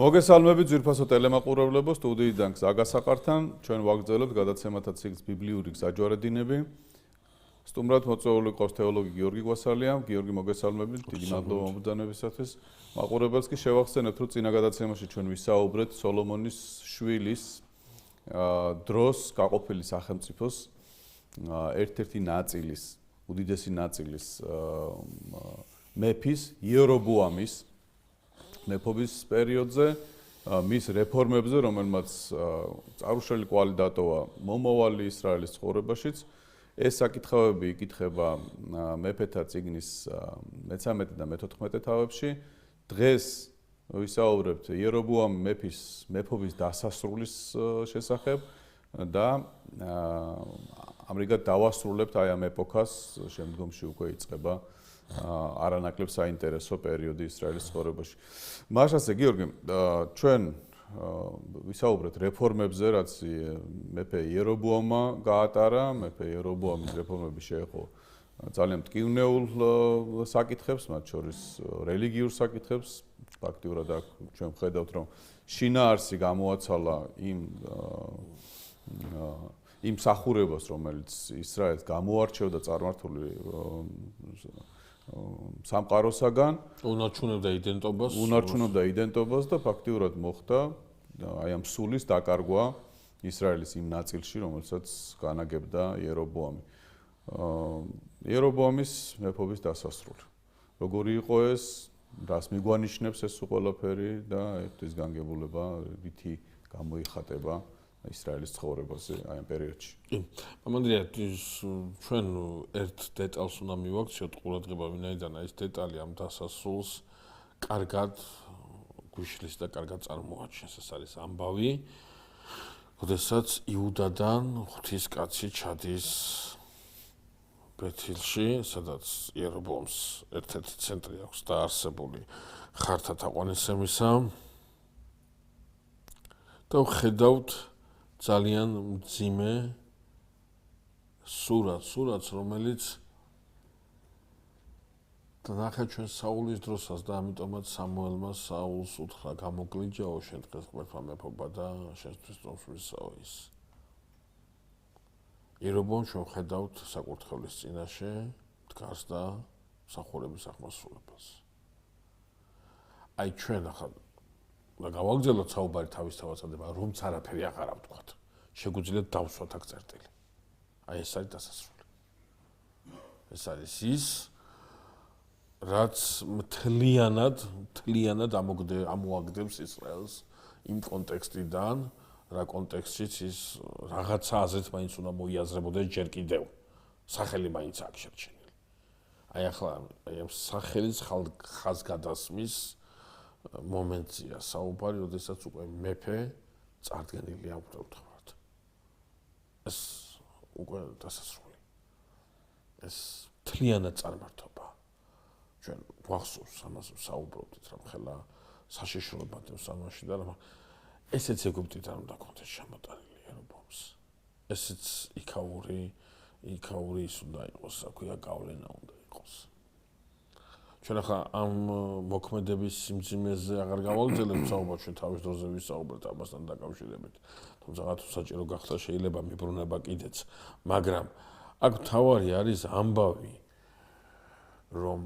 მოგესალმებით ძვირფასო ტელემაყურებლებო, სტუდიიდან გზაგასაყართან, ჩვენ ვაგრძელებთ გადაცემათა ციკლს ბიბლიური გზაჯვარედინები. სტუმრად მოწვეული ყავს თეოლოგი გიორგი გვასალია. გიორგი, მოგესალმებით, დიდი მადლობა მომბრძანებისათვის. მაყურებელს კი შევახსენებთ, რომ წინა გადაცემაში ჩვენ ვისაუბრეთ სოლომონის შვილის დროს გაყოფილი სახელმწიფოს ერთ-ერთი ნაწილის, უდიდესი ნაწილის მეფის იერობოამის მეფობის პერიოდზე, მის რეფორმებზე, რომელმაც წარუშელი კვალი დატოვა მომავალი ისრაელის ცხოვრებაშიც. ეს საკითხავები იკითხება მეფეთა წიგნის მე-13 და მე-14 თავებში. დღეს ვისაუბრებთ იერობოამ მეფის მეფობის დასასრულის შესახებ და ამრიგად დავასრულებთ აი ამ ეპოქას, შემდგომში უკვე იწყება არანაკლებ საინტერესო პერიოდი ისრაელის ცხოვრებაში. მაშასე გიორგი, ჩვენ ვისაუბრეთ რეფორმებზე, რაც მეფე იერობოამმა გაატარა. მეფე იერობოამის რეფორმები შეეხო ძალიან მტკივნეულ საკითხებს, მათ შორის რელიგიურ საკითხებს. ფაქტიურად აქ ჩვენ ვხედავთ, რომ შინაარსი გამოაცალა იმ მსახურებას, რომელიც ისრაელს გამოარჩევდა წარმართული სამყაროსაგან, უნარჩუნებდა იდენტობას და ფაქტიურად მოხდა აი ამ სულის დაკარგვა ისრაელის იმ ნაწილში, რომელსაც განაგებდა იერობოამი. იერობოამის მეფობის დასასრული. როგორი იყო ეს, რას მიგვანიშნებს ეს ყველაფერი და ეს განგებულება რითი გამოიხატება ისრაელის ცხოვრებაზე აი ამ პერიოდში. მამანდრია, ჩვენ ერთ დეტალს უნდა მივაქციოთ ყურადღება, ვინაიდან ეს დეტალი ამ დასასრულს კარგად გვიშლის და კარგად წარმოაჩენს. ეს არის ამბავი, როდესაც იუდადან ღვთისკაცი ჩადის ბეთილში, სადაც იერობოამს ერთ-ერთი ცენტრი აქვს დაარსებული ხართა თაყვანისმისა და ვხედავთ ძალიან მძიმე სურათს, რომელიც ნახეთ ჩვენ საულის დროსაც და ამიტომაც სამუელმა საულს უთხრა გამოგლიჯაო შენ დღეს ღმერთმა მეფობა და შენთვის წონს ვისაო ის. იერობოამს ჩვენ ვხედავთ საკურთხევლის წინაშე დგას და მსახურების აღმასრულებას. აი ჩვენ ახლა და გავაგრძელოთ საუბარი თავისთავადსადება, რომც არაფერი აღარ ავთქვათ. შეგვიძლია დავსვათ აქ წერტილი. აი ეს არის დასასრული. ეს არის ის, რაც მთლიანად ამოაგდებს ისრაელს იმ კონტექსტიდან, რა კონტექსტშიც ის რაღაცა აზრით მაინც უნდა მოიაზრებოდეს ჯერ კიდევ. სახელი მაინც აქ შერჩენილი. აი ახლა აი ამ სახელის ხაზგადასმის მომენტია საუბარი, როდესაც უკვე მეფე წარდგენილი აქვს ვთქვათ. ეს უკვე დასასრული. ეს მთლიანად წარმართობა. ჩვენ გვახსოვს ამას საუბრობდით, რომ ხელა საშიშროებად სამაში და რა ესეც ეგვიპტიდან უნდა კონდეს შემოტანილი იერობოამს. ესეც იქაური ის უნდა იყოს, რა ქვია, გავლენა უნდა იყოს. ჩვენ ახლა ამ მოქმედების სიმძიმეზე აღარ გავაგრძელებთ საუბარს, ჩვენ თავის დროზე ვისაუბრეთ ამასთან დაკავშირებით. თუმცა თუ საჭირო გახდა შეიძლება მიბრუნება კიდეც, მაგრამ აქ მთავარი არის ამბავი, რომ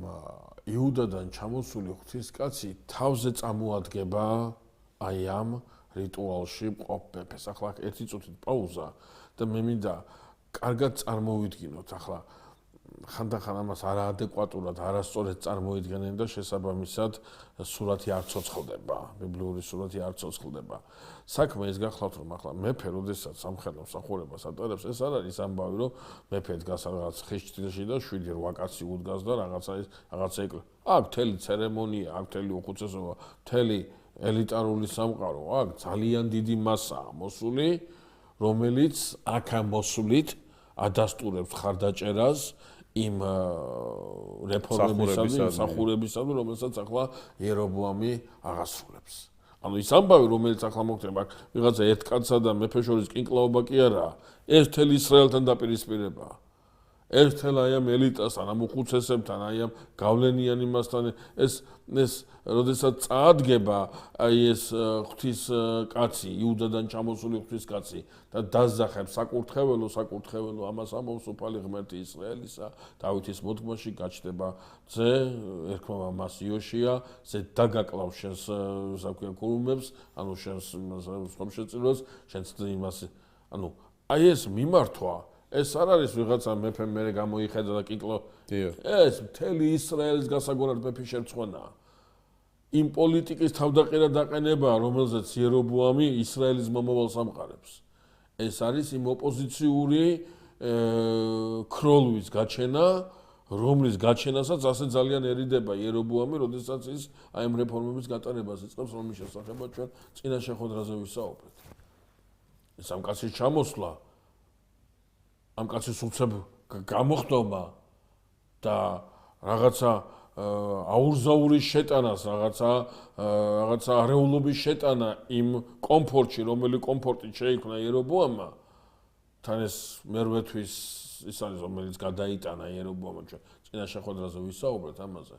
იუდადან ჩამოსული ღვთისკაცი თავზე წამოადგება აი ამ რიტუალში მყოფ მეფეს. ახლა ერთი წუთით პაუზა და მე მინდა კარგად წარმოვიდგინოთ ახლა ხანდახან ამას არაადეკვატურად, არასწორად წარმოიდგენენ და შესაბამისად სურათი არ ცოცხლდება, ბიბლიური სურათი არ ცოცხლდება. საქმე ის გახლავთ, რომ ახლა მეფე, როდესაც სამხედრო მსახურებას ატარებს, ეს არ არის ამბავი, რომ მეფე დგას რაღაც ხეშტილში და 7-8 კაცი უდგას და რაღაცა ეკლა. აქ მთელი ცერემონია, აქ მთელი უხუცესობა, მთელი ელიტარული სამყარო, აქ ძალიან დიდი მასაა მოსული, რომელიც აქ ამ მოსულით ადასტურებს ხარდაჭერას იმ რეფორმებისადმი, რომელსაც ახლა იერობოამი აღასრულებს. ანუ ის ამბავი, რომელიც ახლა მოხდება, ვიღაცა ერთ კაცსა და მეფეს შორის კინკლაობა კი არაა, ეს მთელი ისრაელთან დაპირისპირებაა. ეს თელ აი ამ ელიტასთან, ამ უხუცესებთან, აი ამ გავლენიან იმასთან ეს როდესაც წაადგება აი ეს ღვთის კაცი, იუდადან ჩამოსული ღვთის კაცი და დასძახებს საკურთხეველო ამას ამობს უფალი ღმერთი ისრაელისა, დავითის მოდგმაში გაჩნდება ძე, ერქვა მას იოშია, ზე დაგაკლავს შენს საქმე კულმებს, ანუ შენს ხომშეწიროს, შენს იმას, ანუ აი ეს მიმართვა ეს არ არის ვიღაცა მეფემ მერე გამოიხედა და კიკლო. ეს მთელი ისრაელის გასაგონად მეფის შერწყვენაა. იმ პოლიტიკის თავდაყირა დაყენებაა, რომელზეც იერობოამი ისრაელის მომავალს ამყარებს. ეს არის იმ ოპოზიციური ქროლვის გაჩენა, რომლის გაჩენასაც ასე ძალიან ერიდება იერობოამი, როდესაც ის აი ამ რეფორმების გატარებას იწყებს, რომლის შესახებაც ჩვენ წინა შეხვედრაზე ვისაუბრეთ. ეს ამ კაცის ჩამოსვლა ამ კაცის უცებ გამოხდომა და რაღაცა აურზაურის შეტანას, რაღაცა არეულობის შეტანა იმ კომფორტში, რომელი კომფორტით შეიქმნა იერობოამმა, თან ეს მერვე თვის ის არის, რომელიც გადაიტანა იერობოამმა, ჩვენ წინა შეხვედრაზე ვისაუბრეთ ამაზე.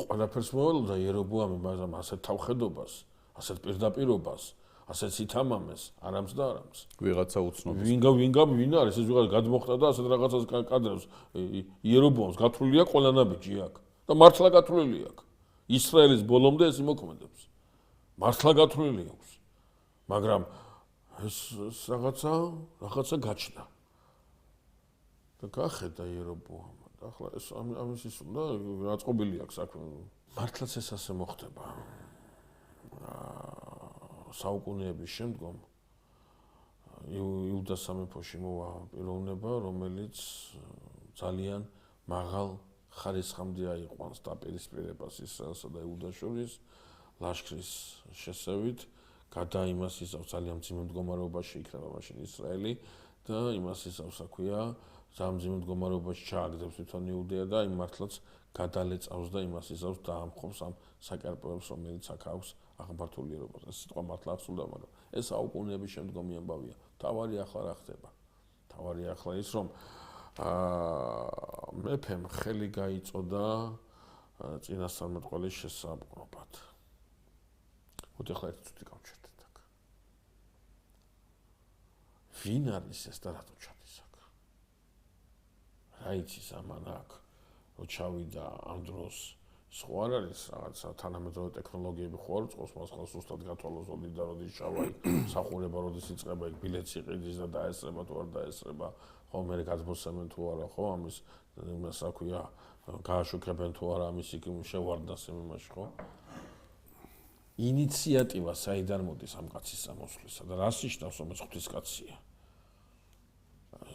ყველაფერს მოელოდა იერობოამი, მაგრამ ასეთ თავხედობას, ასეთ პირდაპირობას ასეთ სითამამეს არამს და არამს. ვიღაცა უცნობის. ვინ არის ეს ვიღაც გადმოხდა და ასეთ რაღაცას კადრებს იერობოამს გათვლილი აქვს ყველა ნაბიჯი აქ და მართლა გათვლილი აქვს. ისრაელის ბოლომდე ეს იმოქმედებს. მართლა გათვლილი აქვს. მაგრამ ეს რაღაცა გაჩნდა. და გახედა იერობოამმა. და ახლა ეს ამის ის უნდა აწყობილი აქვს საქმე. მართლაც ეს ასე მოხდება. საუკუნეების შემდგომ იუდას სამეფოში მოვა პიროვნება, რომელიც ძალიან მაღალ ხარისხამდე აიყვანს დაპირისპირებას ისრაელსა და იუდას შორის ლაშქრის შესევით, გადა იმას ისავს ძალიან მძიმე მდგომარეობაში იქნება მაშინ ისრაელი და იმას ისავს აქვია, ძალიან მძიმე მდგომარეობაში ჩააგდებს თვითონ იუდეა და იმ მართლაც გადალეწავს და იმას ისავს დაამხობს ამ საკერპოებს, რომელიც აქ აქვს აღმართული ერობას. ეს სიტყვა მართლა აღსრულდა, მაგრამ ეს საუკუნეების შემდგომი ამბავია. თავარი ახლა რა ხდება? თავარი ახლა ის, რომ მეფემ ხელი გაიწოდა წინასწარმეტყველის შესაბრობად. მოდი ახლა ერთი წუთი გავჩერდეთ აქ. ვინ არის ეს და რატო ჩადის აქ? რა იცის ამან აქ, რომ ჩავიდა ამ დროს სხვა არ არის რაღაცა თანამედროვე ტექნოლოგიები ხო არ უწყობს მას ხალხს უბრალოდ გათვალოს ოდი და როდის ჩავა სახურება როდის იწყება იქ ბილეთს იყიდის და დაესწრება თუ არ დაესწრება ხო მე გაზბოსებენ თუ არა ხო ამის იმას აქვია გააშუქებენ თუ არა ამის იქ შევარდას იმაში ხო ინიციატივა საიდან მოდის ამ კაცის სამოსვლისა და რას ნიშნავს რომ ეს ღვთისკაცია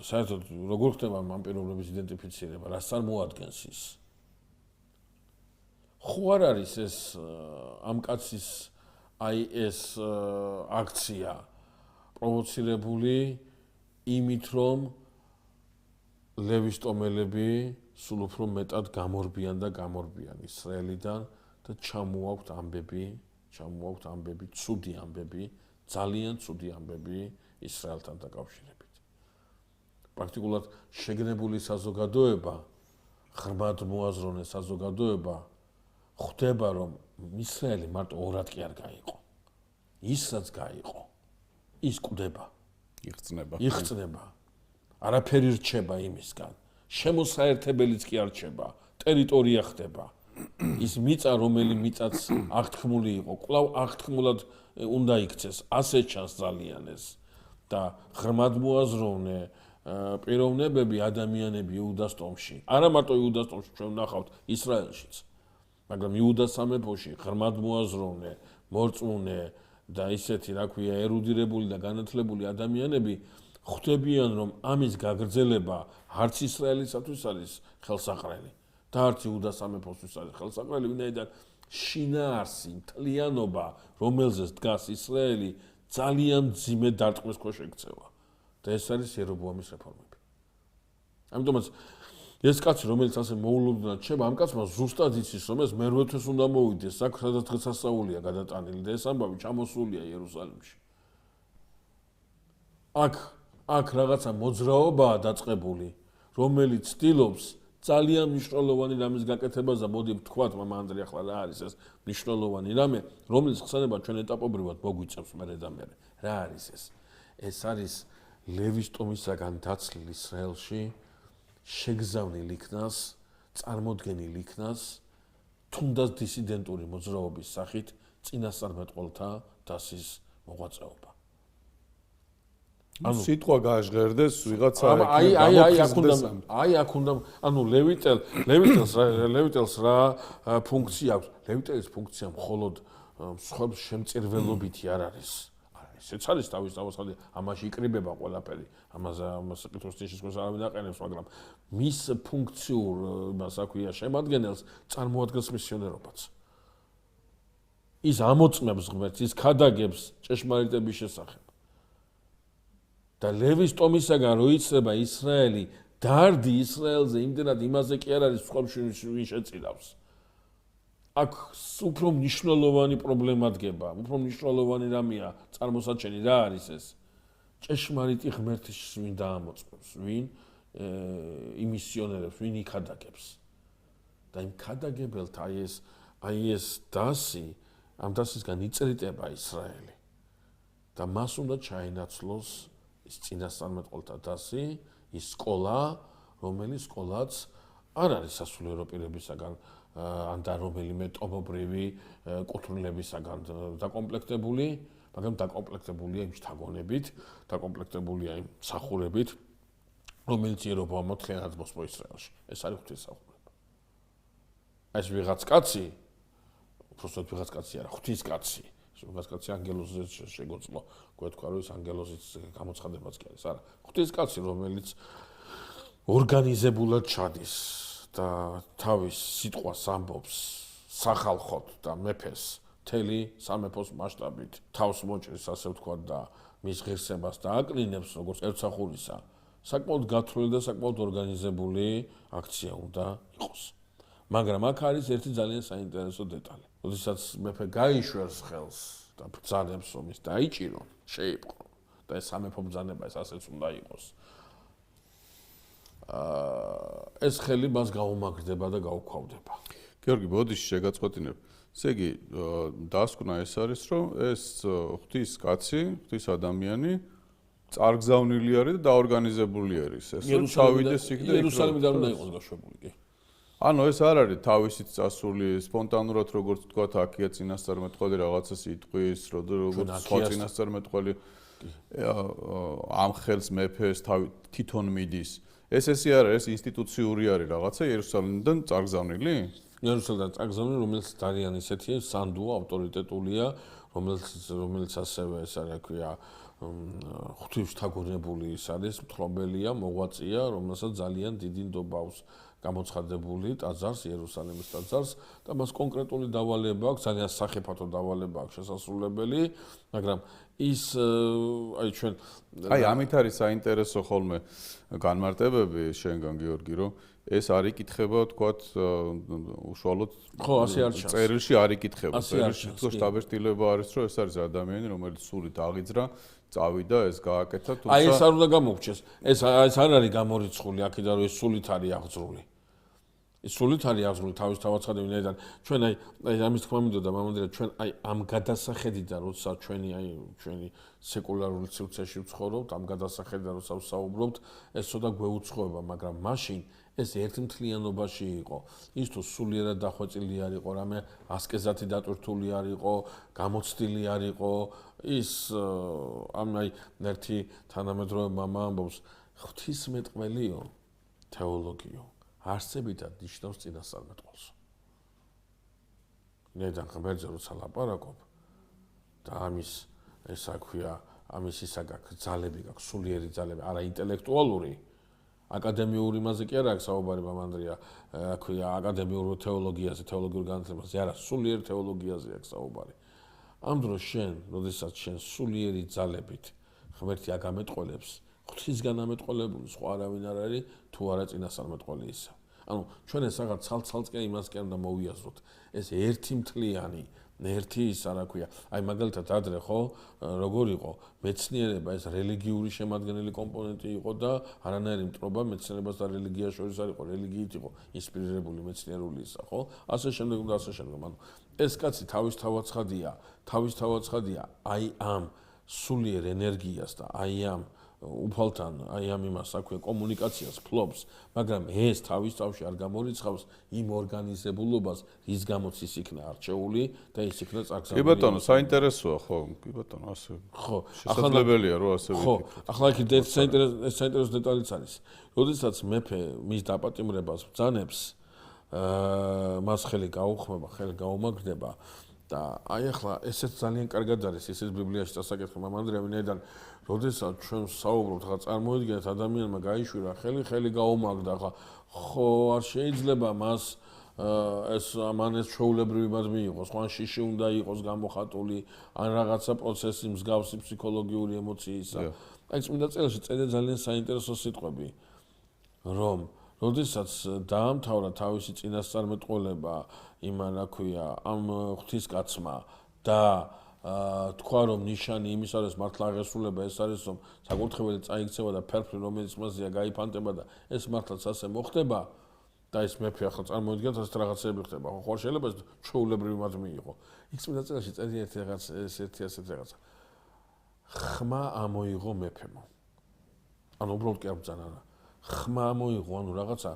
საერთოდ როგორ ხდება ამ პიროვნების იდენტიფიცირება რას წარმოადგენს ის ხო არ არის ეს ამ კაცის აი ეს აქცია პროვოცირებული იმით რომ ლევის ტომელები სულ უფრო მეტად გამორბიან ისრაელიდან და ჩამოაქვთ ამბები, ცუდი ამბები, ძალიან ცუდი ამბები ისრაელთან დაკავშირებით. პრაქტიკულად შეგნებული საზოგადოება, ღრმად მოაზროვნე საზოგადოება ხვდება რომ ისრაელი მარტო ორად კი არ გაიყო. ისაც გაიყო. ის კვდება, იხწნება. არაფერი რჩება იმისგან. შემოსაერთებელიც კი არ რჩება. ტერიტორია ხდება. ის მიწა რომელი მიწაც აღთქმული იყო, კვლავ აღთქმულად უნდა იქცეს. ასე ჩანს ძალიან ეს და ღრმად მოაზროვნე პიროვნებები, ადამიანები იუდას ტომში. არა მარტო იუდას ტომში, ჩვენ ვნახავთ ისრაელშიც. მაგრამ იუდას სამეფოში ღრმად მოაზროვნე, მორწმუნე და ისეთი, რა ქვია, ერუდირებული და განათლებული ადამიანები ხვდებიან, რომ ამის გაგრძელება არც ისრაელისათვის არის ხელსაყრელი და არც იუდას სამეფოსთვის არის ხელსაყრელი, ვინაიდან შინაარსი, მთლიანობა, რომელზეც დგას ისრაელი, ძალიან მძიმე დარტყმის ქვეშ ექცევა. და ეს არის იერობოამის რეფორმები. ამიტომაც ეს კაცი, რომელიც ასე მოულოდნელად რჩება, ამ კაცმა ზუსტად იცის, რომ ეს მერვე თვის უნდა მოვიდეს, აქ სადაც დღესასწაულია გადატანილი და ეს ამბავი ჩამოსულია იერუსალიმში. აქ რაღაცა მოძრაობაა დაწყებული, რომელიც ცდილობს ძალიან მნიშვნელოვანი რამის გაკეთებას და მოდი ვთქვათ, მამა ანდრე ახლა რა არის ეს მნიშვნელოვანი რამე, რომელიც ხსენება ჩვენ ეტაპობრივად მოგვიწევს მერე და მერე. რა არის ეს? ეს არის ლევის ტომისაგან დაცლილ ისრაელში შეგზავნილ იქნას, წარმოდგენილ იქნას თუნდაც დისიდენტური მოძრაობის სახით წინასწარმეტყველთა დასის მოღვაწეობა. ანუ სიტყვა გაჟღერდეს ვიღაცა აქ უნდა ანუ ლევიტელს რა ფუნქცია აქვს? ლევიტელის ფუნქცია მხოლოდ მსხვერპლ შემწირველობითი არ არის. ესეც არის თავის თავისხდი, ამაში იკრიბება ყველაფერი. ამას კითხვის წინაშე არავინ აყენებს, მაგრამ მის ფუნქციურ იმას აქვია შემადგენელს წარმოადგენს მისიონერობაც. ის ამოწმებს ღმერთს, ის ქადაგებს ჭეშმარიტების შესახებ. და ლევის ტომისაგან რო იცრება ისრაელი, დარდი ისრაელზე იმდენად იმაზე კი არ არის მსხვერპლში ვინ შეწირავს. აქ უფრო მნიშვნელოვანი პრობლემა დგება, უფრო მნიშვნელოვანი რამეა წარმოსაჩენი რა არის ეს? ჭეშმარიტი ღმერთის ვინ დაამოწმებს, ვინ იმისიონერებს, ვინ იქადაგებს. და იმ ქადაგებელთ აი ეს დასი, ამ დასისგან იწრიტება ისრაელი. და მას უნდა ჩაენაცვლოს ის წინასწარმეტყველთა დასი, ის სკოლა, რომელიც სკოლაც არ არის სასულიერო პირებისაგან ან და რომელიმე ტომობრივი კუთვნილებისაგან დაკომპლექტებული, მაგრამ დაკომპლექტებულია იმ შთაგონებით, დაკომპლექტებულია იმ მსახურებით, რომელიც იერობა მოთხოვნად მოსპო ისრაელში. ეს არის ღვთისმსახურება. ეს ვიღაც კაცი, უბრალოდ ვიღაც კაცი არა, ღვთისკაცი. ვიღაც კაცი ანგელოზზე შეგოწმო, გვეთქვა რომ ის ანგელოზის გამოცხადებაც კი არის, არა. ღვთისკაცი, რომელიც ორგანიზებულად ჩადის და თავის სიტყვას ამბობს სახალხოდ და მეფეს მთელი სამეფოს მასშტაბით თავს მოჭრის, ასე ვთქვათ, და მის ღირსებას დააკნინებს, როგორც ერთსახურისა, საკმაოდ გათვლილი და საკმაოდ ორგანიზებული აქცია უნდა იყოს. მაგრამ აქ არის ერთი ძალიან საინტერესო დეტალი. როდესაც მეფე გაიშვერს ხელს და ბრძანებს, რომ ის დაიჭირონ, შეიპყრონ და ეს სამეფო ბრძანება ეს ასეც უნდა იყოს. ეს ხელი მას გაუმაგრდება და გაუქვავდება. გიორგი, ბოდიში შეგაწყვეტინებ. ესე იგი, დასკვნა ეს არის, რომ ეს ღვთის კაცი, ღვთის ადამიანი წარგზავნილი არის და დაორგანიზებული არის. ეს ჩავიდეს იქ და იერუსალიმიდან უნდა იყოს გაშვებული კი. ანუ ეს არ არის თავისით წასული სპონტანურად, როგორც თქვა, აქია წინასწარმეტყველი რაღაცას იტყვის, როგორც სხვა წინასწარმეტყველი ამ ხელს მეფეს თვითონ მიდის. ესე არ არის, ინსტიტუციური არის რაღაცა იერუსალიმიდან წარგზავნილი? იერუსალიმიდან წარგზავნილი, რომელიც ძალიან ისეთია, სანდუა, ავტორიტეტულია, რომელიც ასევე ეს არის, აქვია ღვთისმშთაგონებული ის არის, მთხრობელია, მოღვაწეა, რომელსაც ძალიან დიდი ნდობა აქვს გამოცხადებული ტაძარს, იერუსალიმის ტაძარს და მას კონკრეტული დავალება აქვს, ძალიან სახიფათო დავალება აქვს შესასრულებელი, მაგრამ ის აი ჩვენ ამით არის საინტერესო ხოლმე განმარტებები შენგან გიორგი, რომ ეს არ იკითხება, თქვათ, უშუალოდ წერილში არ იკითხება. წერილში თქო შტაბეშტილება არის, რომ ეს არის ადამიანი, რომელიც სულით აღიძრა, წავიდა, ეს გააკეთა, თუმცა აი ეს არ უნდა გამოგჩეს. ეს არ არის გამორიცხული აქედან, რომ ეს სულით არის აღძრული. ის სულით არის აღძრული თავის თავაცხადებიდან. ჩვენ აი ამის თქმა მინდოდა მამამდე, ჩვენ აი ამ გადასახედიდან, როცა ჩვენი სეკულარული სივრცეში ვცხოვრობთ, ამ გადასახედიდან როცა ვსაუბრობთ, ეს ცოტა გვეუცხოება, მაგრამ მაშინ ეს ერთმთლიანობაში იყო. ის თუ სულიერად დახვეწილი არ იყო, რამე ასკეზათი დატვირთული არ იყო, გამოცდილი არ იყო, ის აი ერთი თანამედროვე მამა ამბობს, ღვთისმეტყველიო, თეოლოგიო, არსებითად ნიშნავს წინასწარმეტყველს. ნედან ღმერთზე როცა ლაპარაკობ და ამის ეს აქვია, ამის ისა გაქვს ძალები, გაქვს სულიერი ძალები, არა ინტელექტუალური, აკადემიური მასე კი არ აქვს საუბარი მამანდრია, აქვია აკადემიურ თეოლოგიაზე, თეოლოგიურ განათლებაზე, არა, სულიერ თეოლოგიაზე აქვს საუბარი. ამ დროს შენ, როდესაც შენ სულიერი ძალებით ღმერთი აგამეტყველებს, ღვთისგან ამეტყველებული სხვა არავინ არ არის, თუ არა წინასწარმეტყველი ისა. ანუ ჩვენ ეს რაღაც ცალ-ცალკე იმას კი არ უნდა მოვიაზროთ. ეს ერთიმთლიანი ერთი ის რა ქვია, აი მაგალითად ადრე ხო როგორ იყო მეცნიერება ეს რელიგიური შემადგენელი კომპონენტი იყო და არანაირი მტრობა მეცნიერებას და რელიგიას შორის არ იყო, რელიგიით იყო ინსპირირებული მეცნიერული ისა, ხო? ასე შემდეგ და ასე შემდეგ. ანუ ეს კაცი თავისთავად აი ამ სულიერ ენერგიას და აი ამ უფალთან, აი ამ იმას აქვე კომუნიკაციას ფლობს, მაგრამ ეს თავის თავში არ გამორიცხავს იმ ორგანიზებულობას, რის გამოც ის იქნა არჩეული და ის იქნა წარგზავნილი. კი ბატონო, საინტერესოა, ხო, კი ბატონო, ასე. ხო, შესაძლებელია რომ ასე ხო, ახლა იქ საინტერესო დეტალიც არის. როდესაც მეფე მის დაპატიმრებას ბრძანებს, მას ხელი გაუხმება, ხელი გაუმაგრდება და აი ახლა ესეც ძალიან კარგად არის, ესეც ბიბლიაში დასაკითხი მამანდრია, ვინაიდან როდესაც ჩვენ საუბრობთ, ხა წარმოიდგინეთ ადამიანმა გაიშვირა ხელი გაუმაგრდა, ხა ხო არ შეიძლება მას ეს ამანეს ჩვეულებრივი ბაზმი მიიღოს, ხო ან შიში უნდა იყოს გამოხატული, ან რაღაცა პროცესი მსგავსი ფსიქოლოგიური ემოციისა. აი წმინდა წერილში წერია ძალიან საინტერესო სიტყვები, რომ როდესაც დაამთავრა თავისი წინასწარმეტყველება იმან რა ქვია ამ ღვთისკაცმა და თქვა რომ ნიშანი იმის არის მართლა აღესრულება ეს არის რომ საკურთხეველი წაიქცევა და ფერფლი რომელიც მასზეა გაიფანტება და ეს მართლაც ასე მოხდება და ეს მეფე ახლა წარმოიდგინეთ ასეთ რაღაცები ხდება ხო ხარ შეიძლება ეს ჩვეულებრივი მათ მიიღო იქ წმინდა წერილში წერია ერთი რაღაცა ხმა ამოიღო მეფემო ანუ უბრალოდ კი არ ბრძანა რა ხმა ამოიღო ანუ რაღაცა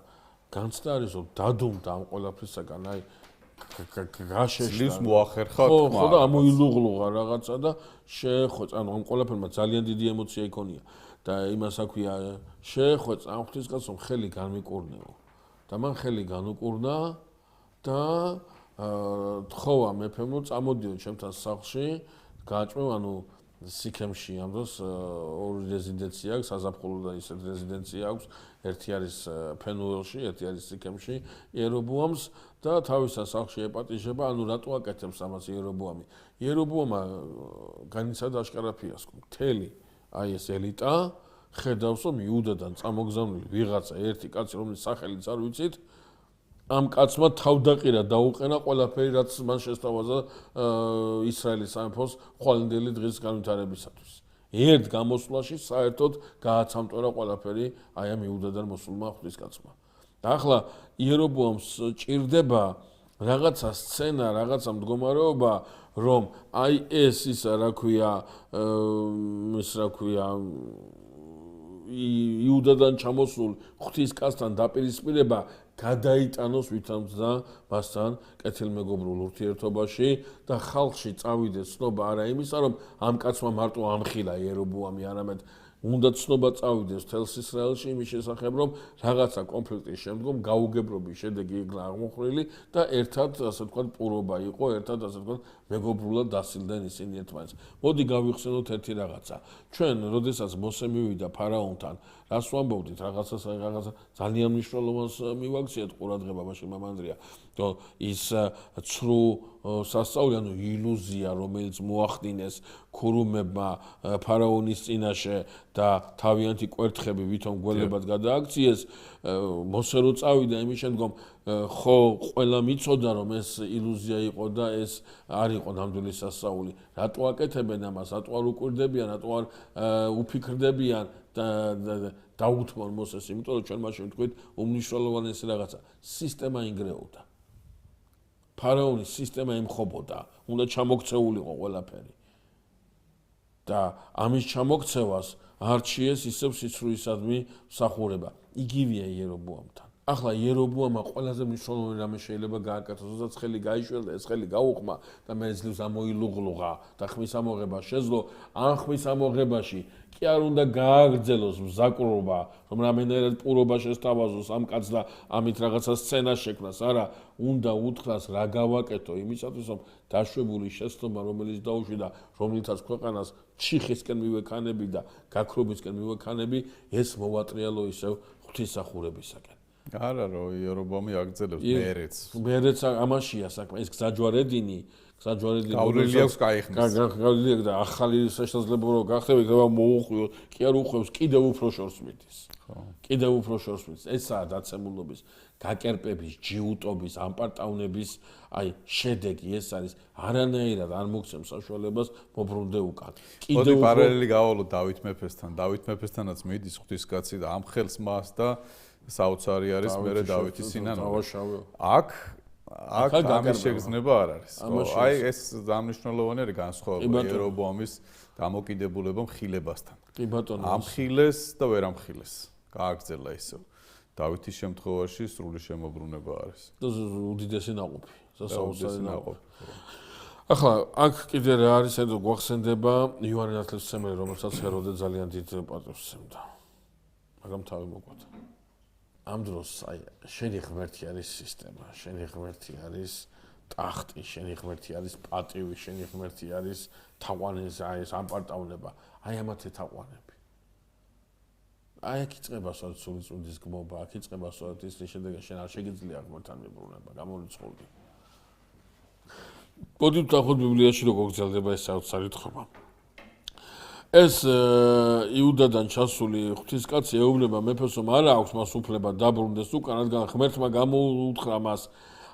განცდა არის რომ დადუმდა ამ ყველაფრისაგან აი გაშეშლივს მოახერხა თქმა. ხო და ამოილუღლუღა რაღაცა და შეხვეწ, ანუ ამ ყველაფერმა ძალიან დიდი ემოცია იქონია და იმას აქვია შეხვეწ ამ ღვთისკაცს ხელი განმიკურნეო. და მან ხელი განუკურნა და თხოვა მეფემ რომ წამოდიო ჩემთან სახლში, გააჭმევ ანუ სიქემში ამ დროს ორი რეზიდენცია აქვს, საზაფხულო და ისეთ რეზიდენცია აქვს. ერთი არის ფენუელში, ერთი არის სიქემში, იერობოამს და თავისა სახლში ეპატიჟება, ანუ რატო აკეთებს ამას იერობოამი? იერობოამა განიცადა აშკარა ფიასკო. მთელი აი ეს ელიტა ხედავს, რომ იუდადან წამოგზავნილი ვიღაცა ერთი კაცი, რომელიც სახელიც არ ვიცით, ამ კაცმა თავდაყირა დაუყენა ყველაფერი, რაც მან შესთავაზა ისრაელის სამეფოს ხვალინდელი დღის განვითარებისათვის. ერთ გამოსვლაში საერთოდ გააცამტვრა ყველაფერი აი ამ იუდადან მოსულმა ღვთისკაცმა. და ახლა იერობოამს ჭირდება რაღაცა სცენა, რაღაცა მდგომარეობა, რომ აი ეს ისა რა ქვია, იუდადან ჩამოსულ ღვთისკაცთან დაპირისპირება გადაიტანოს ვითამძდა მასთან კეთილმეგობრულ ურთიერთობაში და ხალხში წავიდეს ცნობა არა იმისა, რომ ამ კაცმა მარტო ამხილა იერობოამი, არამედ უნდა ცნობა წავიდეს მთელს ისრაელში იმის შესახებ, რომ რაღაცა კონფლიქტის შემდგომ გაუგებრობის შედეგი იქნა აღმოხვრილი და ერთად, ასე ვთქვათ, პურობა იყო, ერთად, ასე ვთქვათ, მეგობრულად დასილდნენ ისინი ერთმანეთს. მოდი გავიხსენოთ ერთი რაღაცა. ჩვენ, როდესაც მოსე მივიდა ფარაონთან, რას ვამბობდით, რაღაცა ძალიან მნიშვნელოვანს მივაქციეთ ყურადღებაში მამანდრია. ის ცრუ სასწაული, ანუ ილუზია, რომელიც მოახდინეს ქურუმებმა ფარაონის წინაშე და თავიანთი კვერთხები ვითომ გველებად გადააქციეს, მოსე რო წავიდა იმის შემდგომ ხო ყველა მიცოდა რომ ეს ილუზია იყო და ეს არ იყო ნამდვილი სასწაული. რატო აკეთებენ ამას? რატო არ უკვირდებიან, რატო არ უფიქრდებიან და დაუთმონ მოსეს, იმიტომ რომ ჩვენ მაშინ ვთქვით უმნიშვნელოვანესი რაღაცა სისტემა ინგრეოდა. ფარაონის სისტემა ემხობოდა, უნდა ჩამოქცეულიყო ყველაფერი. და ამის ჩამოქცევას არჩიეს ისევ სიცრუისადმი მსახურება. იგივეა იერობოამთან. ახლა იერობოამა ყველაზე მნიშვნელოვანი რამე შეიძლება გააკეთოს, როდესაც ხელი გაიშველა და ეს ხელი გაუხმა და მე ძლივს ამოილუღლუღა და ხმის ამოღება შეძლო, ამ ხმის ამოღებაში კი არ უნდა გააგრძელოს მზაკრობა, რომ რამენერად პურობა შესთავაზოს ამ კაცს და ამით რაღაცა სცენა შექმნას, არა, უნდა უთხრას რა გავაკეთო იმისათვის, რომ დაშვებული შეცდომა, რომელიც დაუშვიდა, რომლითაც ქვეყანას ჩიხისკენ მივექანები და გაქრობისკენ მივექანები, ეს მოვატრიალო ისევ ღვთისმსახურებისაკენ. არა, რომ იერობოამი აგრძელებს მერეც. მერეც ამაშია საქმე, ეს გზაჯვარედინი საჯვარედი გავლილი აქვს კაიხმის. გავლილი და ახალი შესაძლებლობა გახდება, იქნება მოუხვიო, კი არ უხვევს, კიდევ უფრო შორს მიდის. კიდევ უფრო შორს მიდის. ესაა დაცემულობის, გაკერპების, ჯიუტობის, ამპარტავნების, აი, შედეგი ეს არის, არანაირად არ მოგცემ საშუალებას მობრუნდე უკან. კიდევ პარალელი გავალო დავით მეფესთან. დავით მეფესთანაც მიდის ღვთისკაცი და ამ ხელს მას და საოცარი არის მერე დავითის სინანული. აქ ამის შეგრძნება არ არის. აი ეს დამნიშნულოვანი არის განსხვავება ერობოამის დამოკიდებულება მხილებასთან. კი ბატონო. ამხილეს და ვერ ამხილეს. გააგრძელა ისევ. დავითის შემთხვევაში სრული შემოbrunება არის. და უდიდესი ნაყოფი, სასაოცარი ნაყოფი. ახლა აქ კიდე რა არის, ეს გვახსენდება იოანე ნათლისმცემელი, რომელსაც ჰეროდე ძალიან დიდ პატივს სცემდა. მაგრამ თავი მოკვეთა. ამ დროს აი შენი ღმერთი არის სისტემა, შენი ღმერთი არის ტახტი, შენი ღმერთი არის პატივი, შენი ღმერთი არის თაყვანის აი ეს ამპარტავნება, აი ამათი თაყვანები. აი აქ იწყება სწორედ სული წვდის გმობა, აქ იწყება სწორედ ის შედეგი, შენ არ შეგიძლია ღმერთთან მიბრუნება, გამორიცხული. მოდით ნახოთ ბიბლიაში როგორ გრძელდება ეს საოცარი თხრობა. ეს იუდადან ჩასული ღვთისკაცი ეუბნება მეფეს, რომ არა აქვს მას უფლება დაბრუნდეს უკან, რადგან ღმერთმა გამოუთხრა მას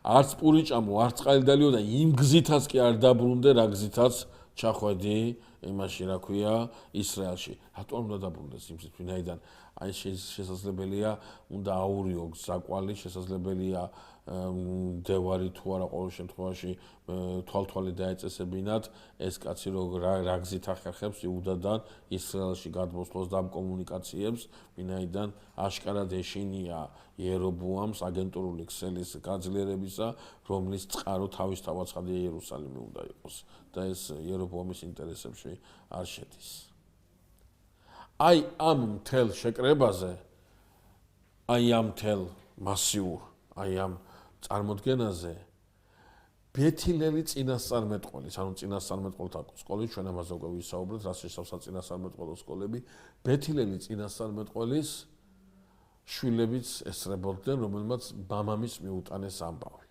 არც პურიჭამო, არც წყალდალიო და იმ გზითაც კი არ დაბრუნდე, რა გზითაც ჩახვედი იმაში, რა ქვია, ისრაელში. რატომ უნდა დაბრუნდეს იმის ვინაიდან აი შესაძლებელია უნდა აურიო საკვალი, შესაძლებელია დევარი თუ არა ყოველ შემთხვევაში თვალთვალი დაეწესებინათ ეს კაცი რა გზით ახერხებს იუდადან ისრაელში გადმოსვლას და ამ კომუნიკაციებს, ვინაიდან აშკარად ეშინია იერობოამს აგენტურული ქსელის გაძლიერებისა, რომლის წყარო თავისთავად ცხადია იერუსალიმი უნდა იყოს და ეს იერობოამის ინტერესებში არ შედის. აი ამ მთელ შეკრებაზე, აი ამ მთელ მასიურ, აი ამ წარმოდგენაზე ბეთილელი წინასწარმეტყველის, ანუ წინასწარმეტყველთა სკოლის, ჩვენ ამაზე უკვე ვისაუბრეთ, რაც შეშავსა წინასწარმეტყველო სკოლები, ბეთილელი წინასწარმეტყველის შვილებიც ესწრებოდნენ, რომელმაც მამამის მიუტანეს ამბავი.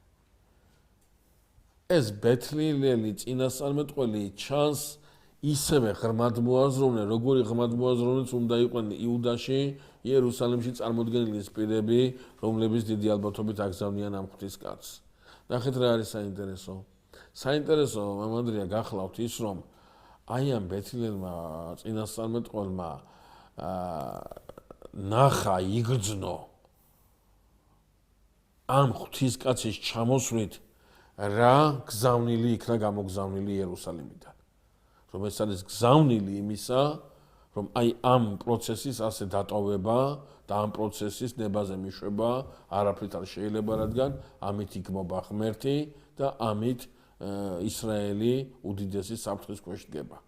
ეს ბეთილელი წინასწარმეტყველი ჩანს ისევე ღრმად მოაზროვნე, როგორი ღრმად მოაზროვნეც უნდა იყვნენ იუდაში, იერუსალიმში წარმოდგენილი პირები, რომლებიც დიდი ალბათობით აგზავნიან ამ ღვთისკაცს. ნახეთ რა არის საინტერესო. საინტერესო მამანდრია გახლავთ ის, რომ აი ამ ბეთილელმა წინასწარმეტყველმა ნახა იგრძნო ამ ღვთისკაცის ჩამოსვლით რა გზავნილი იქნა გამოგზავნილი იერუსალიმიდან. რომელიც არის გზავნილი იმისა, რომ აი ამ პროცესის ასე დატოვება და ამ პროცესის ნებაზე მიშვება არაფრით არ შეიძლება, რადგან ამით იგმობა ღმერთი და ამით ისრაელი უდიდესი საფრთხის ქვეშ დგება.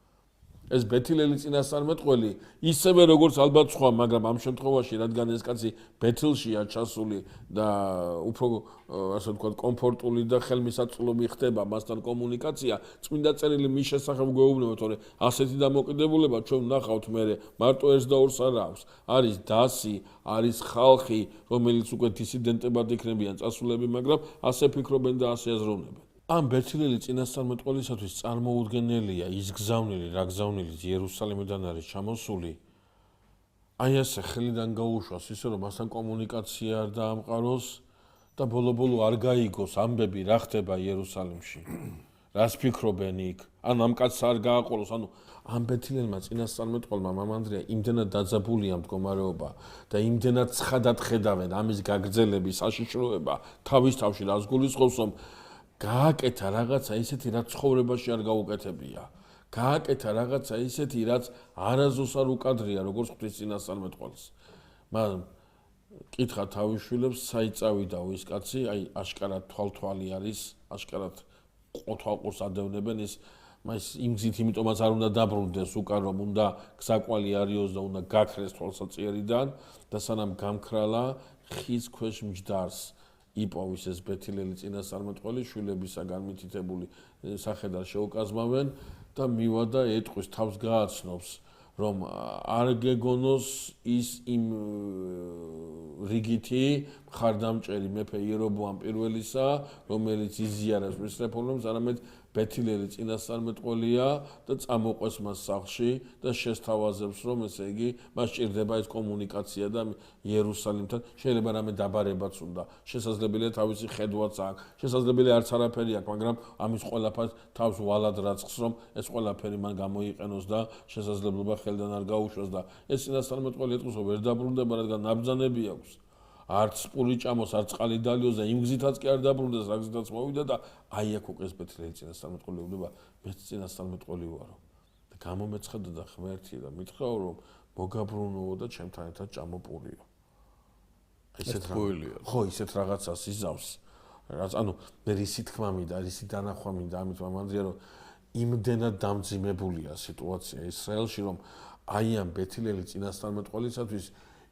ეს ბეთილელი წინასწარმეტყველი ისევე როგორც ალბათ სხვა, მაგრამ ამ შემთხვევაში, რადგან ეს კაცი ბეთილშია ჩასული და უფრო ასე ვთქვათ, კომფორტული და ხელმისაწვდომი ხდება მასთან კომუნიკაცია, წმინდა წერილი მის შესახებ გვეუბნება, თორე ასეთი დამოკიდებულება ჩვენ ვნახავთ მერე მარტო ერთს და ორს არ აქვს. არის დასი, არის ხალხი, რომელიც უკვე დისიდენტებად იქნებიან წასულები, მაგრამ ასე ფიქრობენ და ასე აზროვნებენ. ამ ბეთილელი წინასწარმეტყველისათვის წარმოუდგენელია ის გზავნილი, რა გზავნილი იერუსალიმიდან არის ჩამოსული. აი ასე ხელიდან გაუშვას ისე, რომ მასთან კომუნიკაცია არ დაამყაროს და ბოლო-ბოლო არ გაიგოს ამბები, რა ხდება იერუსალიმში. რას ფიქრობენ იქ? ან ამ კაცს არ გააყოლოს, ანუ ამ ბეთილელმა წინასწარმეტყველმა მამანდრია იმდენად დაძაბულია მდგომარეობა და იმდენად ცხადად ხედავენ ამის გაგრძელების საშიშროება თავის თავში, რაც გულისხმობს, რომ გააკეთა რაღაცა ისეთი, რაც ცხოვრებაში არ გაუკეთებია. გააკეთა რაღაცა ისეთი, რაც არასდროს არ უკადრია, როგორც ღვთის წინასწარმეტყველს. მაგრამ კითხა თავის შვილებს, საიწავიდაო ის კაცი, აი აშკარად თვალთვალი არის, აშკარად ყოთვალყურს ადევნებენ ის იმ გზით, იმიტომაც არ უნდა დაბრუნდეს უკან, რომ უნდა გზაკვალი არიოს და უნდა გაქრეს თვალსაჭიერიდან და სანამ გამქრალა ხის ქვეშ მჯდარს იპოვის ეს ბეთილელი წინასწარმეტყველი, შვილებისაგან მითითებული სახედარ შეუკაზმავენ და მივა და ეტყვის, თავს გააცნობს, რომ არ გეგონოს ის იმ რიგითი მხარდამჭერი მეფე იერობოამ პირველისა, რომელიც იზიარებს მის რეფორმებს, არამედ ბეთილელი წინასწარმეტყველია და წამოყვეს მას სახლში და შესთავაზებს რომ ესე იგი მას ჭირდება ეს კომუნიკაცია და იერუსალიმთან შეიძლება რამე დაბარებაც უნდა შესაძლებელია თავისი ხედვაც აქვს შესაძლებელია არც არაფერი აქვს მაგრამ ამის ყველაფერს თავს ვალად რაცხს რომ ეს ყველაფერი მან გამოიყენოს და შესაძლებლობა ხელიდან არ გაუშვას და ეს წინასწარმეტყველი ეტყვის რომ ვერ დაბრუნდება რადგან ნაბრძანები აქვს არც პური ჭამოს, არც წყალი დალიოს და იმ გზითაც კი არ დაბრუნდეს, რა გზითაც მოვიდა და აი აქ უკვე ეს ბეთილელი წინასწარმეტყველი უბნება, მეც წინასწარმეტყველი ვარო. და გამომეცხადა და ღმერთი და მითხრაო რომ მოგაბრუნოო და ჩემთან ერთად ჭამო პურიო. ესეთ ხოილია. ხო, ისეთ რაღაცას იზავს. რაც ანუ მე რისი თქმა მინდა, რისი დანახვა მინდა, ამით მომანდრია რომ იმდენად დამძიმებულია სიტუაცია ისრაელში რომ აი ამ ბეთილელი წინასწარმეტყველისათვის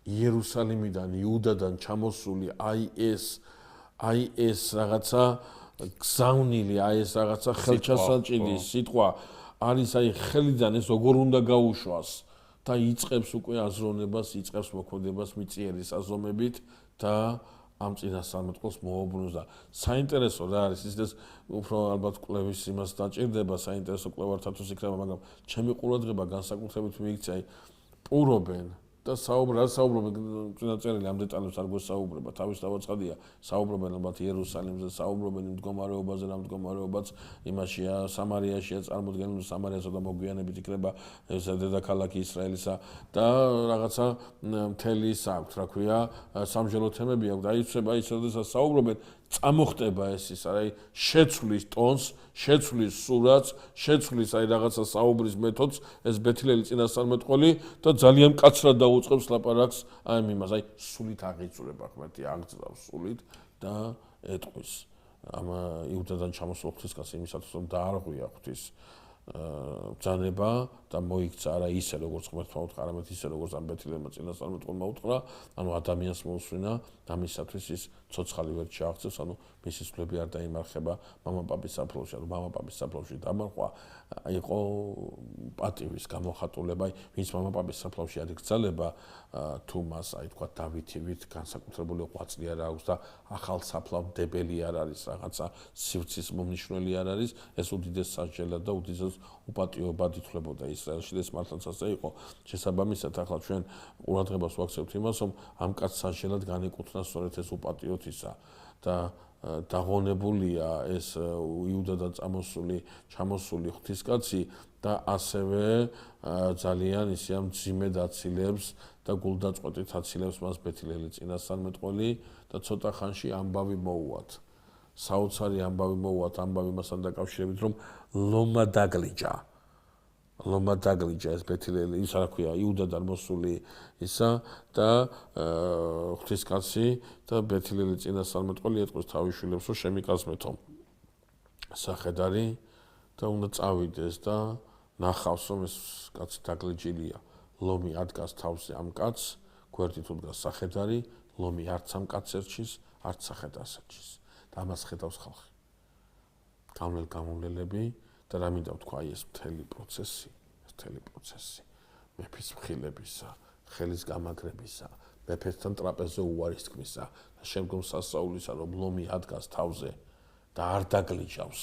იერუსალიმიდან, იუდადან ჩამოსული აი ეს რაღაცა გზავნილი, აი ეს რაღაცა ხელჩასაჭირი სიტყვა არის აი ხელიდან ეს როგორ უნდა გაუშვას და იწყებს უკვე აზროვნებას, იწყებს მოქმედებას მიწიერის აზომებით და ამ წინასწარმეტყველს მოუბრუნოს და საინტერესო რა არის ის უფრო ალბათ კვლევის იმას დაჭირდება, საინტერესო კვლევართათვის იქნება, მაგრამ ჩემი ყურადღება განსაკუთრებით მიიქცა აი პურობენ და საუბრობენ წინაწერილი ამ დეტალებს არ გვესაუბრება თავის დავაცხადია საუბრობენ ალბათ იერუსალიმზე საუბრობენ იმ მდგომარეობაზე რა მდგომარეობაც იმაშია სამარიაშია წარმოდგენილი სამარიასა და მოგვიანებით იქნება ეს დედაქალაქი ისრაელისა და რაღაცა მთელი ის აქვს რა ქვია სამჯელო თემები აქვს და აიცება ის როდესაც საუბრობენ წამოხტება ეს ის აი შეცვლის ტონს შეცვლის სურათს შეცვლის აი რაღაცა საუბრის მეთოდს ეს ბეთილელი წინასწარმეტყველი და ძალიან მკაცრად დაუწყებს ლაპარაკს აი იმას აი სულით აღიძურება ღმერთი აღძრავს სულით და ეტყვის ამ იუდადან ჩამოსულ ღვთისკაცს იმისათვის რომ დაარღვია ღვთის ბრძანება და მოიქცა არა ისე როგორც ღმერთმა უთხრა არამედ ისე როგორც ამ ბეთილელმა წინასწარმეტყველმა უთხრა ანუ ადამიანს მოусვინა ამისათვის ის ცოცხალი ვერ ჩააღწევს ანუ მისი სვლები არ დაიმარხება მამაპაპის საფლავში ანუ მამაპაპის საფლავში დამარხვა იყო პატივის გამოხატულება ვინც მამაპაპის საფლავში არ იგრძალება თუ მას აი თქვა დავითივით განსაკუთრებული ღვაწლი არ აქვს და ახალ საფლავდებელი არ არის რაღაცა სივრცის მომნიშნელი არ არის ეს უდიდეს სასჯელად და უდიდეს უპატიობად ითვლებოდა ისრაელში და ეს მართლაც ასე იყო შესაბამისად ახლა ჩვენ ყურადღებას ვაქცევთ იმას რომ ამ კაცს სასჯელად განეკუთვნა სწორედ ეს უპატიოთისა და დაღონებულია ეს იუდადან ჩამოსული ღვთისკაცი და ასევე ძალიან ისე მძიმე დაცილებს და გულდაწყვეტით აცილებს მას ბეთილელი წინასწარმეტყველი და ცოტა ხანში ამბავი მოუვათ საოცარი ამბავი მოუვათ ამბავი მასთან დაკავშირებით რომ ლომა დაგლიჯა ეს ბეთილელი ის რა ქვია იუდადან მოსული ისა და ღვთისკაცი და ბეთილელი წინასწარმეტყველი ეტყვის თავის შვილებს რომ შემიკაზმეთო სახედარი და უნდა წავიდეს და ნახავს რომ ეს კაცი დაგლიჯილია ლომი ადგას თავზე ამ კაცს გვერდით უდგას სახედარი ლომი არც ამ კაცს ერჩის არც სახედარს ერჩის და ამას ხედავს ხალხი გამოვლენები და რა მინდა ვთქვა აი ეს მთელი პროცესი მეფის მხილებისა ხელის გამაგრებისა მეფესთან ტრაპეზზე უარის თქმისა და შემდგომ სასწაულისა რომ ლომი ადგას თავზე და არ დაგლიჯავს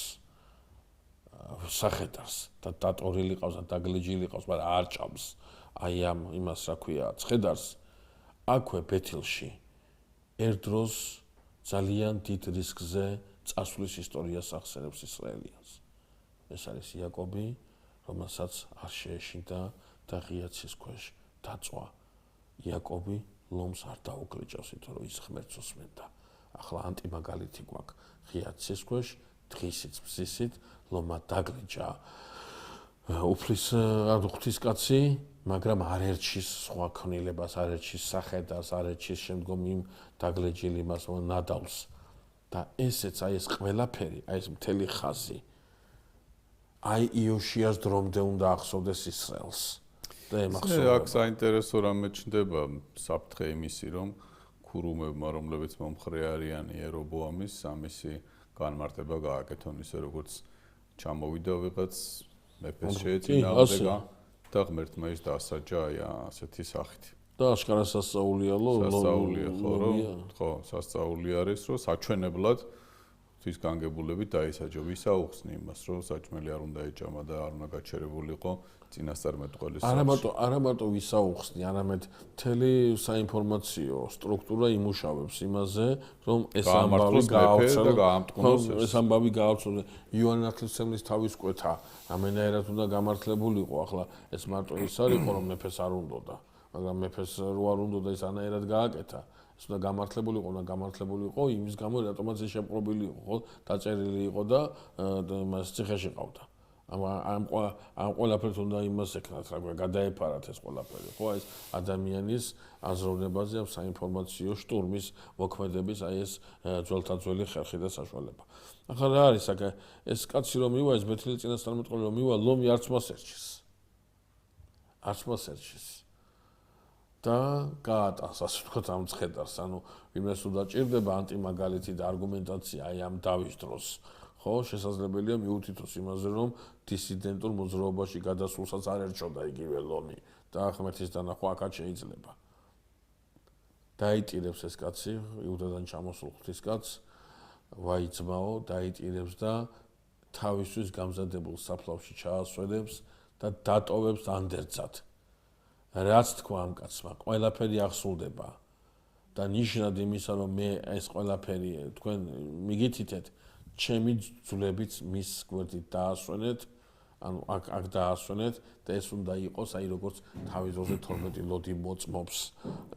სახედარს და დატორილი ყავს და დაგლიჯილი ყავს მაგრამ არ ჭამს აი ამ იმას რა ქვია ცხედარს აქვე ბეთილში ერთდროს ძალიან დიდ რისკზე წასვლის ისტორიას ახსენებს ისრაელიანს ეს არის იაკობი რომელსაც არ შეეშინდა და ღია ცის ქვეშ დაწვა იაკობი ლომს არ დაუგლიჯავს იმიტომ რომ ის ღმერთს უსმენდა ახლა ანტიმაგალითი გვაქვს ღია ცის ქვეშ დღისით მზისით ლომა დაგლიჯა უფლის ღვთისკაცი მაგრამ არ ერჩის სხვა ქნილებას არ ერჩის სახედარს არ ერჩის შემდგომ იმ დაგლიჯილი მას ნადავლს და ესეც აი ეს ყველაფერი აი ეს მთელი ხაზი აი იოშიას დრომდე უნდა ახსოვდეს ისრაელს და ემახსოვრება აქ საინტერესო რამე ჩნდება საფრთხე იმისი რომ ქურუმებმა რომლებიც მომხრე არიან იერობოამის ამისი განმარტება გააკეთონ ისე როგორც ჩამოვიდა ვიღაც მეფეს შეეწინააღმდეგა და ღმერთმა ის დაასაჯა აი ასეთი სახით და აშკარა სასწაულია ხო სასწაული არის რომ საჩვენებლად თვის განგებულებით დაისაჯო, ვისა უხსნი იმას, რომ საჭმელი არ უნდა ეჭამა და არ უნდა გაჩერებულიყო წინასწარმეტყველის. არა მარტო ვისა უხსნი, არამედ მთელი საინფორმაციო სტრუქტურა იმუშავებს იმაზე, რომ ეს ამბავი გაავრცელოს. ეს ამბავი გაავრცელოს. იოანე ნათლისმცემლის თავის კვეთა ამენაერად უნდა გამართლებულიყო. ახლა ეს მარტო ის არ იყო, რომ მეფეს არ უნდოდა, მაგრამ მეფეს რო არ უნდოდა ის ანაერად გააკეთა. ეს უნდა გამართლებული იყო იმის გამო, რატომაც ეს შეპყრობილი იყო, ხო? დაწერილი იყო და მას ციხეში ყავდა. ამ ყველაფერს უნდა იმას ეკნათ, რა გადაეფარათ ეს ყველაფერი, ხო? ეს ადამიანის აზროვნებაზე, ამ საინფორმაციო შტურმის მოქმედების აი ეს ძველთაძველი ხერხი და საშუალება. ახლა რა არის აქ ეს კაცი რომ მივა, ეს ბეთილი წინასწარმეტყველი რომ მივა, ლომი არც მას ერჩის. და გაატანს, ასე ვთქვათ, ამ ცხედარს, ანუ ვინმეს უდაჭირდება ანტიმაგალითი და არგუმენტაცია აი ამ დავის დროს. ხო, შესაძლებელია მიუთითოს იმაზე, რომ დისიდენტურ მოძრაობაში გადასულსაც არ ერჩოდა იგივე ლომი და ღმერთის დანახვა აქაც შეიძლება. დაიტირებს ეს კაცი, იუდადან ჩამოსულ ღვთისკაცს, ვაიძმაო, დაიტირებს და თავისთვის გამზადებულ საფლავში ჩაასვენებს და დატოვებს ანდერძად. რაც თქვა ამ კაცმა, ყველაფერი ახსულდება და ნიშნად იმისა, რომ მე ეს ყველაფერი თქვენ მიგითითეთ, ჩემი ძვლებით მის გვერდით დაასვენეთ, ანუ აქ დაასვენეთ და ეს უნდა იყოს, აი როგორც თავის ძროზე 12 ლოდი მოწმობს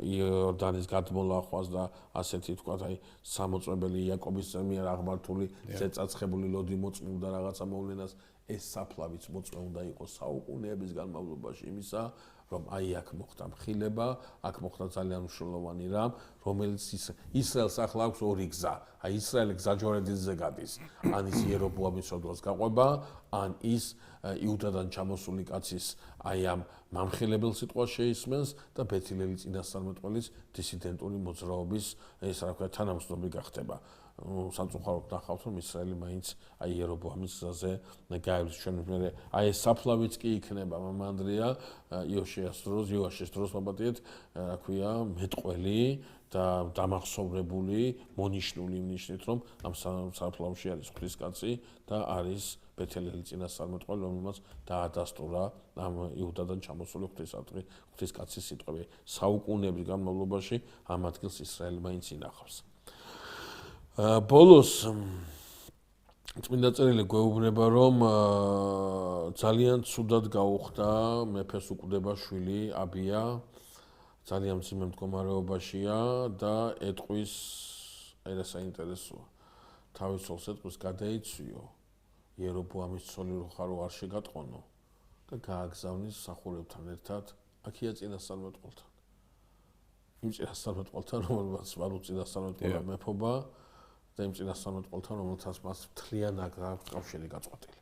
იორდანის გადმოლახვას და ასეთი თქვა, აი სამოწმებელი იაკობის მიერ აღმართული წეწაცხებული ლოდი მოწმობდა რაღაცა მოვლენას, ეს საფლავიც მოწმე უნდა იყოს საუკუნეების განმავლობაში იმისა, რომ აი აქ მოხდა მხილება, აქ მოხდა ძალიან მნიშვნელოვანი რამ, რომელიც ისრაელს ახლა აქვს ორი გზა. აი ისრაელი გზაჯვარედინზე გადის, ან ის იერობოამის სოდროს გაყვება, ან ის იუდადან ჩამოსული კაცის აი ამ მამხილებელ სიტყვას შეისმენს და ბეთილელი წინასწარმეტყველის დისიდენტური მოძრაობის ეს რა ქვია თანამშრომელი გახდება. სამწუხაროდ ნახავთ, რომ ისრაელი მაინც აი იერობოამის გზაზე გაივლის ჩვენ მე აი ეს საფლავიც კი იქნება მამანდრია იოაშის დროს მაბატიეთ, რა ქვია, მეტყველი და დამახსოვრებული, მონიშნული იმ ნიშნით, რომ ამ საფლავში არის ღვთისკაცი და არის ბეთელელი წინასწარმეტყველი, რომელმაც დაადასტურა ამ იუდადან ჩამოსული ღვთისკაცის სიტყვები. საუკუნეების განმავლობაში ამ ადგილს ისრაელი მაინც ინახავს. ბოლოს წმინდა წერილი გვეუბნება, რომ ძალიან ცუდად გაუხდა მეფეს უკვდება შვილი აბია, ძალიან მძიმე მდგომარეობაშია და ეტყვის, აი რა საინტერესოა, თავის ცოლს ეტყვის გადაიცვიო, იერობოამის ცოლი რო ხარო არ შეგატყონო და გააგზავნის მსახურებთან ერთად აქია წინასწარმეტყველთან. იმ წინასწარმეტყველთან, რომელმაც ვარო წინასწარმეტყველა მეფობა და იმ წინასწარმეტყველთან, რომელთაც მას მთლიან აქვს კავშირი გაწყვეტილი.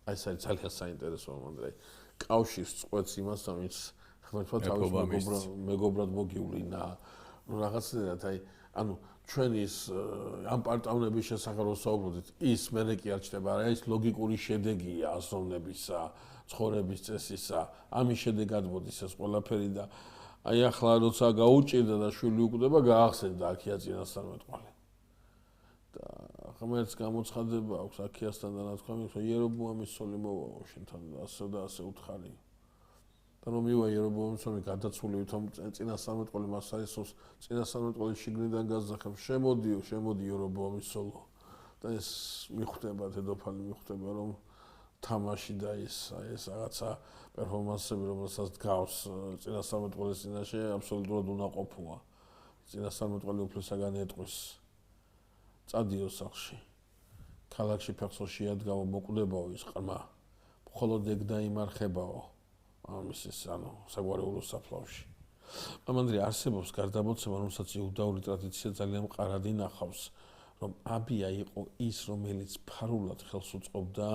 აი ეს არის ძალიან საინტერესო მომენტი. კავშირს წყვეტს იმას, რომელიც ღმერთმა თავის მეგობრად მოგიuliნა. ნუ რაღაცნაირად აი, ანუ ჩვენ ის ამ პარტავნების შესახებ ვსაუბრობთ, ის მერე კი არ ჩნდება, არა ის ლოგიკური შედეგია აზროვნებისა, ცხოვრების წესისა, ამის შედეგად მოდის ეს ყველაფერი და აი ახლა როცა გაუჭირდა და შვილი უკვდება, გაახსენდა აქია წინასწარმეტყველი. და ღმერთს გამოცხადება აქვს აქიასთან და ნათქვამი, რომ იერობოამის ცოლი მოვაო შენთან და ასე უთხარი. და რომ მივა იერობოამის ცოლი გადაცული ვითომ წინასწარმეტყველი მას აისოს, წინასწარმეტყველი შიგნიდან გაზახებს, შემოდი იერობოამის ცოლო. და ეს მიხვდება, დედოფალი მიხვდება, რომ თამაში და ეს რაღაცა პერფორმანსები, რომელსაც გავს წინასწარმეტყველის წინაშე, აბსოლუტურად უნაყოფოა. წინასწარმეტყველი უფლისაგან ეტყვის წადიო სახლში. ქალაქში ფეხსო შეადგავო, მოკვდებაო ის ყრმა. მხოლოდ ეგ დაიმარხებაო. ამის ანუ საგვარეულო საფლავში. მამანდრე არსებობს გარდამოცემა, რომელსაც იუდაური ტრადიცია ძალიან მყარად ინახავს, რომ აბია იყო ის, რომელიც ფარულად ხელს უწყობდა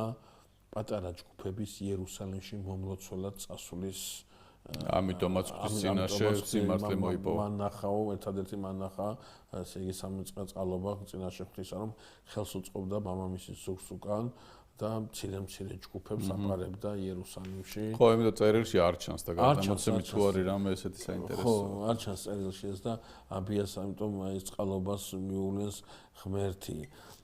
პატარა ჯგუფების იერუსალიმში მომლოცველად წასulis ამიტომაც ღვთის წინაშე სიმართლე მოიპოვა. მან ნახაო, ერთადერთი მან ნახა, ესე იგი 13 წყალობა წინაშე ღვთისა, რომ ხელს უწყობდა მამამისის ზურგს უკან და მცირე ჯგუფებს აპარებდა იერუსალიმში. ხო, იმიტომ წერილში არ ჩანს და გადამოცემით თუ არის რამე ესეთი საინტერესო. ხო, არ ჩანს წერილში ეს და აბიას ამიტომ აი წყალობას მიულენს ღმერთი.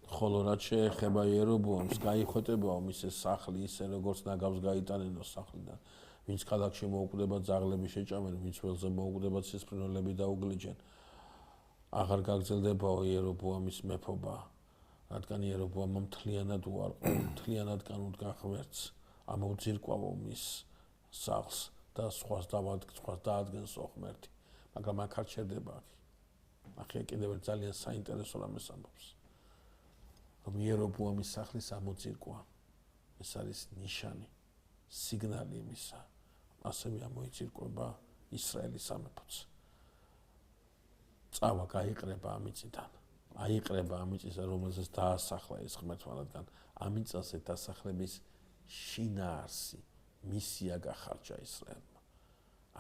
ხოლო რაც შეეხება იერობოამს, გაიხვეტებაო მის ეს სახლი ისე როგორც ნაგავს გაიტანენო სახლიდან. ვინც ქალაქში მოუკვდება ძაღლები შეჭამენ, ვინც ველზე მოუკვდება ცისფრინველები დაუგლიჯენ. აღარ გაგრძელდებაო იერობოამის მეფობა, რადგან იერობოამმა მთლიანად უარყო, მთლიანად განუდგა ღმერთს, ამოუძირკვავო მის სახლს და სხვას დაადგენსო ღმერთი, მაგრამ აქ არ ჩერდება აქ. ახლა კიდევ ძალიან საინტერესო რამეს ამბობს. რომ იერობოამის სახლის ამოძირკვა ეს არის ნიშანი, სიგნალი იმისა, ასევე ამოიძირკვება ისრაელის სამეფოც. წავა გაიყრება ამ მიწიდან. აიყრება ამ მიწისა, რომელზეც დაასახლა ეს ღმერთმა, რადგან ამ მიწაზე დასახლების შინაარსი, მისია გახარჯა ისრაელმა.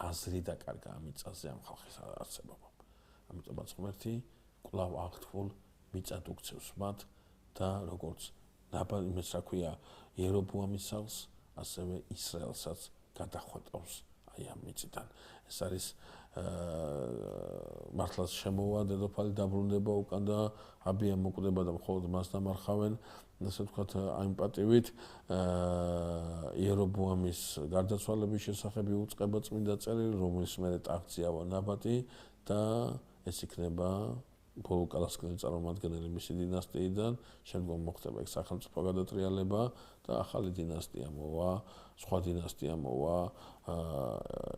აზრი დაკარგა ამ მიწაზე ამ ხალხის არსებობამ. ამიტომაც ღმერთი კვლავ აღთქმულ მიწად უქცევს მათ და როგორც იმას რა ქვია იერობოამის სახლს, ასევე ისრაელსაც გადახვეტავს აი ამ მიწიდან. ეს არის მართლაც შემოვა დედოფალი დაბრუნდება უკან და აბია მოკვდება და მხოლოდ მას დამარხავენ, ასე ვთქვათ, ამ პატივით იერობოამის გარდაცვალების შესახებ იუწყება წმინდა წერილი, რომლის მერე ტახტზეავა ნაბატი და ეს იქნება ბოლო უკანასკნელი წარმომადგენელი მისი დინასტიიდან, შემდგომ მოხდება ეგ სახელმწიფო გადატრიალება და ახალი დინასტია მოვა, სხვა დინასტია მოვა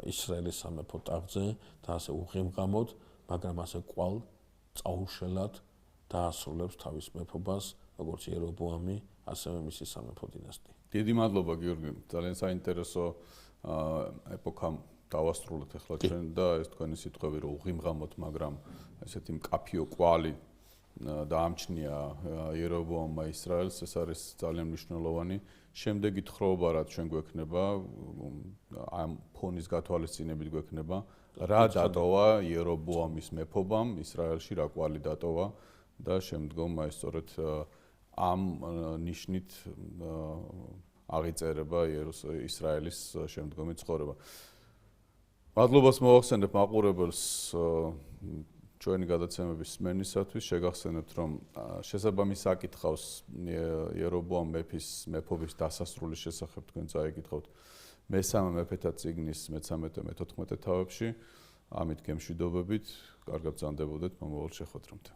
ისრაელის სამეფო ტახტზე და ასე უღიმღამოდ, მაგრამ ასე კვალ წაუშელად დაასრულებს თავის მეფობას, როგორც იერობოამი, ასევე მისი სამეფო დინასტია. დიდი მადლობა გიორგი, ძალიან საინტერესო ეპოქა დავასრულოთ ახლა ჩვენ და ეს თქვენი სიტყვები რომ უღიმღამოთ, მაგრამ ესეთი მკაფიო კვალი დაამჩნია იერობოამმა ისრაელს, ეს არის ძალიან მნიშვნელოვანი. შემდეგი თხრობა რაც ჩვენ გვექნება, ამ ფონის გათვალისწინებით გვექნება, რა დატოვა იერობოამის მეფობამ ისრაელში, რა კვალი დატოვა და შემდგომ აი სწორედ ამ ნიშნით აღიწერება ისრაელის შემდგომი ცხოვრება. მადლობას მოვახსენებ მაყურებელს ჩვენი გადაცემების სმენისათვის. შეგახსენებთ, რომ შესაბამის საკითხავს იერობოამ მეფის მეფობის დასასრულის შესახებ თქვენ წაიკითხავთ მესამე მეფეთა წიგნის მე-13-მე-14 თავებში. ამით გემშვიდობებით, კარგად ბრძანდებოდეთ მომავალ შეხვედრამდე.